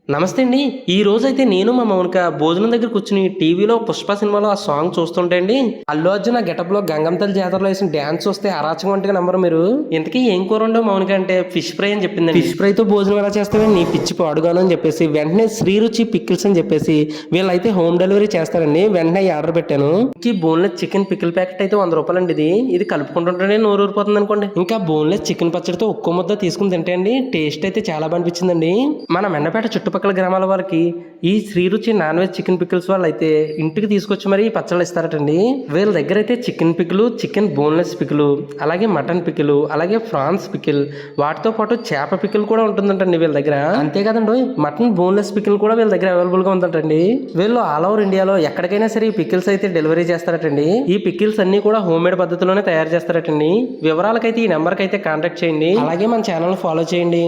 నమస్తే అండి. ఈ రోజైతే నేను మా మౌనిక భోజనం దగ్గర కూర్చుని టీవీలో 'పుష్ప' సినిమాలో ఆ సాంగ్ చూస్తుంటే అండి, అల్లు అర్జున్ ఆ గెటప్‌లో గంగమ్మ తల్లి జాతరలో వేసిన డాన్స్ చూస్తే అరాచకం అంటే నమ్మరు మీరు. ఇంతకీ ఏం కూర వండావు మౌనిక అంటే ఫిష్ ఫ్రై అని చెప్పిందండి. ఫిష్ ఫ్రైతో భోజనం ఎలా చేస్తావే నీ పిచ్చి పాడుగాను అని చెప్పేసి వెంటనే శ్రీరుచి పికిల్స్ అని చెప్పేసి వీళ్ళైతే హోమ్ డెలివరీ చేస్తారండి. వెంటనే ఆర్డర్ పెట్టాను. ఈ బోన్లెస్ చికెన్ పికిల్ ప్యాకెట్ అయితే ₹100 అండి. ఇది కలుపుకుంటుంటేనే నోరు ఊరిపోతుంది అనుకోండి. ఇంకా బోన్లెస్ చికెన్ పచ్చడితో ఒక్కో ముద్ద తీసుకుని తింటే అండి టేస్ట్ అయితే చాలా బాగా అనిపించిందండి. మన మెండపేట చుట్టుపక్కల గ్రామాల వారికి ఈ శ్రీరుచి నాన్ వెజ్ చికెన్ పికిల్స్ వాళ్ళు అయితే ఇంటికి తీసుకొచ్చి మరి పచ్చళ్ళు ఇస్తారటండి. వీళ్ళ దగ్గర అయితే chicken pickle, chicken boneless pickle, అలాగే మటన్ పికిల్, అలాగే ఫ్రాన్స్ పికిల్, వాటితో పాటు చేప పికిల్ కూడా ఉంటుందంటండి వీళ్ళ దగ్గర. అంతేకాదండి మటన్ బోన్లెస్ పికిల్ కూడా వీళ్ళ దగ్గర అవైలబుల్ గా ఉందంటండి. వీళ్ళు ఆల్ ఓవర్ ఇండియాలో ఎక్కడికైనా సరే ఈ పికిల్స్ అయితే డెలివరీ చేస్తారటండి. ఈ పికిల్స్ అన్ని కూడా హోమ్ మేడ్ పద్ధతిలోనే తయారు చేస్తారటండి. వివరాలకైతే ఈ నెంబర్కి అయితే కాంటాక్ట్ చేయండి. అలాగే మన ఛానల్ ఫాలో చేయండి.